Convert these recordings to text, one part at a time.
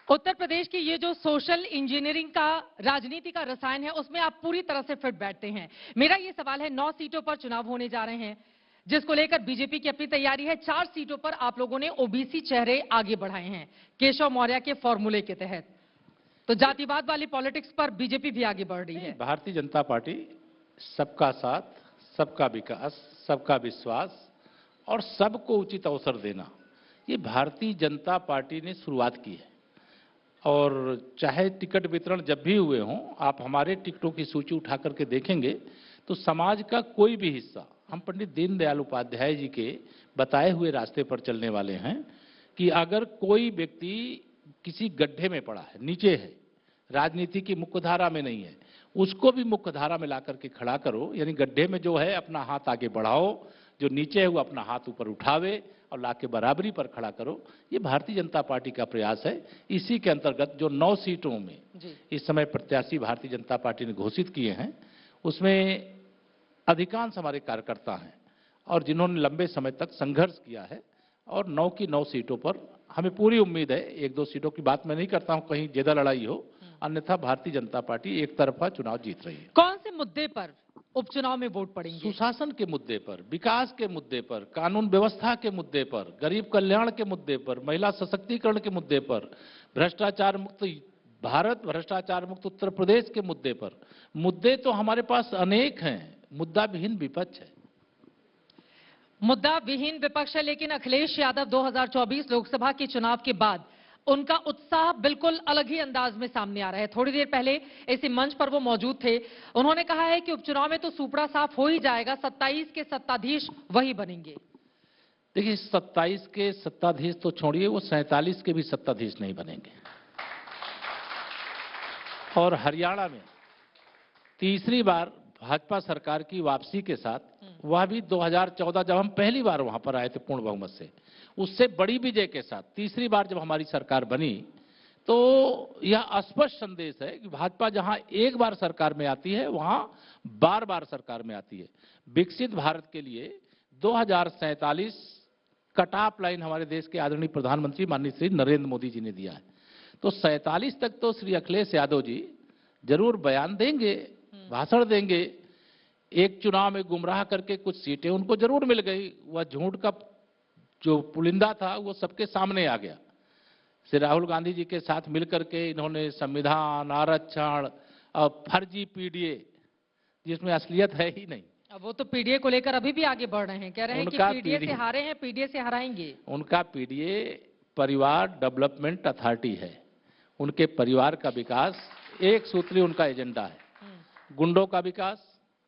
उत्तर प्रदेश की ये जो सोशल इंजीनियरिंग का राजनीति का रसायन है, उसमें आप पूरी तरह से फिट बैठते हैं। मेरा ये सवाल है, 9 सीटों पर चुनाव होने जा रहे हैं, जिसको लेकर बीजेपी की अपनी तैयारी है। 4 सीटों पर आप लोगों ने ओबीसी चेहरे आगे बढ़ाए हैं, केशव मौर्य के फॉर्मूले के तहत। तो जातिवाद वाली पॉलिटिक्स पर बीजेपी भी आगे बढ़ रही है। भारतीय जनता पार्टी सबका साथ, सबका विकास, सबका विश्वास और सबको उचित अवसर देना, ये भारतीय जनता पार्टी ने शुरुआत की है। और चाहे टिकट वितरण जब भी हुए हों, आप हमारे टिकटों की सूची उठा करके देखेंगे तो समाज का कोई भी हिस्सा, हम पंडित दीनदयाल उपाध्याय जी के बताए हुए रास्ते पर चलने वाले हैं कि अगर कोई व्यक्ति किसी गड्ढे में पड़ा है, नीचे है, राजनीति की मुख्य धारा में नहीं है, उसको भी मुख्य धारा में ला करके खड़ा करो। यानी गड्ढे में जो है अपना हाथ आगे बढ़ाओ, जो नीचे है वो अपना हाथ ऊपर उठावे और लाके बराबरी पर खड़ा करो। ये भारतीय जनता पार्टी का प्रयास है। इसी के अंतर्गत जो 9 सीटों में इस समय प्रत्याशी भारतीय जनता पार्टी ने घोषित किए हैं, उसमें अधिकांश हमारे कार्यकर्ता हैं और जिन्होंने लंबे समय तक संघर्ष किया है। और 9 की 9 सीटों पर हमें पूरी उम्मीद है, 1-2 सीटों की बात मैं नहीं करता हूं कहीं ज्यादा लड़ाई हो, अन्यथा भारतीय जनता पार्टी एक तरफा चुनाव जीत रही है। कौन से मुद्दे पर उपचुनाव में वोट पड़ेंगे? सुशासन के मुद्दे पर, विकास के मुद्दे पर, कानून व्यवस्था के मुद्दे पर, गरीब कल्याण के मुद्दे पर, महिला सशक्तिकरण के मुद्दे पर, भ्रष्टाचार मुक्त भारत, भ्रष्टाचार मुक्त उत्तर प्रदेश के मुद्दे पर। मुद्दे तो हमारे पास अनेक हैं, मुद्दा विहीन विपक्ष है। मुद्दा विहीन विपक्ष है, लेकिन अखिलेश यादव 2024 लोकसभा के चुनाव के बाद उनका उत्साह बिल्कुल अलग ही अंदाज में सामने आ रहा है। थोड़ी देर पहले इसी मंच पर वो मौजूद थे। उन्होंने कहा है कि उपचुनाव में तो सुपड़ा साफ हो ही जाएगा, 27 के सत्ताधीश वही बनेंगे। देखिए, 27 के सत्ताधीश तो छोड़िए, वो 47 के भी सत्ताधीश नहीं बनेंगे। और हरियाणा में तीसरी बार भाजपा सरकार की वापसी के साथ, वह भी 2014 जब हम पहली बार वहां पर आए थे पूर्ण बहुमत से, उससे बड़ी विजय के साथ तीसरी बार जब हमारी सरकार बनी, तो यह स्पष्ट संदेश है कि भाजपा जहां एक बार सरकार में आती है, वहां बार बार सरकार में आती है। विकसित भारत के लिए 2047 कट ऑफ लाइन हमारे देश के आदरणीय प्रधानमंत्री माननीय श्री नरेंद्र मोदी जी ने दिया है। तो 47 तक तो श्री अखिलेश यादव जी जरूर बयान देंगे, भाषण देंगे। एक चुनाव में गुमराह करके कुछ सीटें उनको जरूर मिल गई, वह झूठ का जो पुलिंदा था वो सबके सामने आ गया। श्री राहुल गांधी जी के साथ मिलकर के इन्होंने संविधान, आरक्षण और फर्जी पीडीए, जिसमें असलियत है ही नहीं। अब वो तो पीडीए को लेकर अभी भी आगे बढ़ रहे हैं, कह रहे हैं कि पीडीए से हारे हैं, पीडीए से हराएंगे। उनका पीडीए परिवार डेवलपमेंट अथॉरिटी है, उनके परिवार का विकास एक सूत्री उनका एजेंडा है। गुंडों का विकास,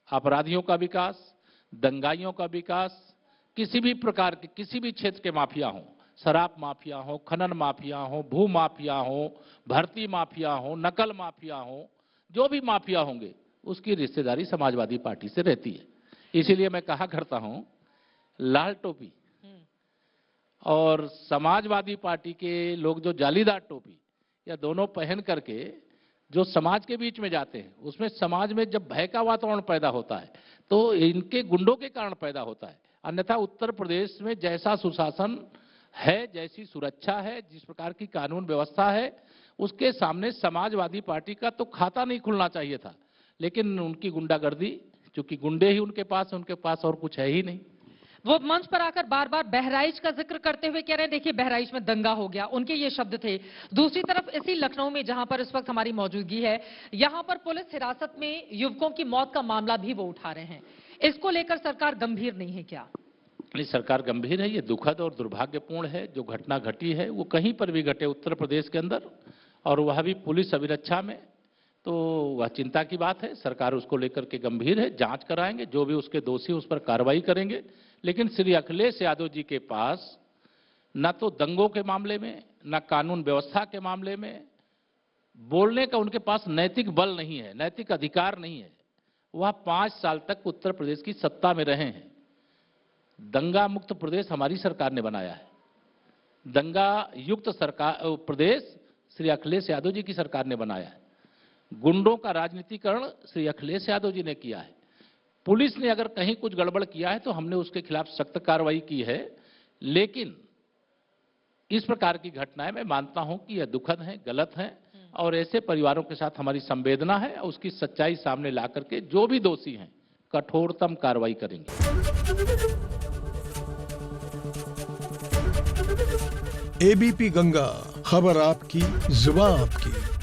अपराधियों का विकास, दंगाइयों का विकास, किसी भी प्रकार के किसी भी क्षेत्र के माफिया हों, शराब माफिया हो, खनन माफिया हो, भू माफिया हो, भर्ती माफिया हो, नकल माफिया हो, जो भी माफिया होंगे उसकी रिश्तेदारी समाजवादी पार्टी से रहती है। इसीलिए मैं कहा करता हूं, लाल टोपी और समाजवादी पार्टी के लोग जो जालीदार टोपी या दोनों पहन करके जो समाज के बीच में जाते हैं, उसमें समाज में जब भय का वातावरण पैदा होता है तो इनके गुंडों के कारण पैदा होता है। अन्यथा उत्तर प्रदेश में जैसा सुशासन है, जैसी सुरक्षा है, जिस प्रकार की कानून व्यवस्था है, उसके सामने समाजवादी पार्टी का तो खाता नहीं खुलना चाहिए था। लेकिन उनकी गुंडागर्दी, चूंकि गुंडे ही उनके पास और कुछ है ही नहीं। वो मंच पर आकर बार बार बहराइच का जिक्र करते हुए कह रहे हैं, देखिए बहराइच में दंगा हो गया, उनके ये शब्द थे। दूसरी तरफ इसी लखनऊ में जहां पर इस वक्त हमारी मौजूदगी है, यहां पर पुलिस हिरासत में युवकों की मौत का मामला भी वो उठा रहे हैं। इसको लेकर सरकार गंभीर नहीं है क्या? नहीं, सरकार गंभीर है। ये दुखद और दुर्भाग्यपूर्ण है जो घटना घटी है, वो कहीं पर भी घटे उत्तर प्रदेश के अंदर, और वह भी पुलिस अभिरक्षा में, तो वह चिंता की बात है। सरकार उसको लेकर के गंभीर है, जांच कराएंगे, जो भी उसके दोषी उस पर कार्रवाई करेंगे। लेकिन श्री अखिलेश यादव जी के पास न तो दंगों के मामले में, न कानून व्यवस्था के मामले में बोलने का उनके पास नैतिक बल नहीं है, नैतिक अधिकार नहीं है। वह 5 साल तक उत्तर प्रदेश की सत्ता में रहे हैं। दंगा मुक्त प्रदेश हमारी सरकार ने बनाया है। दंगा युक्त सरकार प्रदेश श्री अखिलेश यादव जी की सरकार ने बनाया है। गुंडों का राजनीतिकरण श्री अखिलेश यादव जी ने किया है। पुलिस ने अगर कहीं कुछ गड़बड़ किया है तो हमने उसके खिलाफ सख्त कार्रवाई की है। लेकिन इस प्रकार की घटनाएं मैं मानता हूं कि यह दुखद है, गलत है और ऐसे परिवारों के साथ हमारी संवेदना है। उसकी सच्चाई सामने ला करके जो भी दोषी हैं कठोरतम कार्रवाई करेंगे। एबीपी गंगा, खबर आपकी, जुबान आपकी।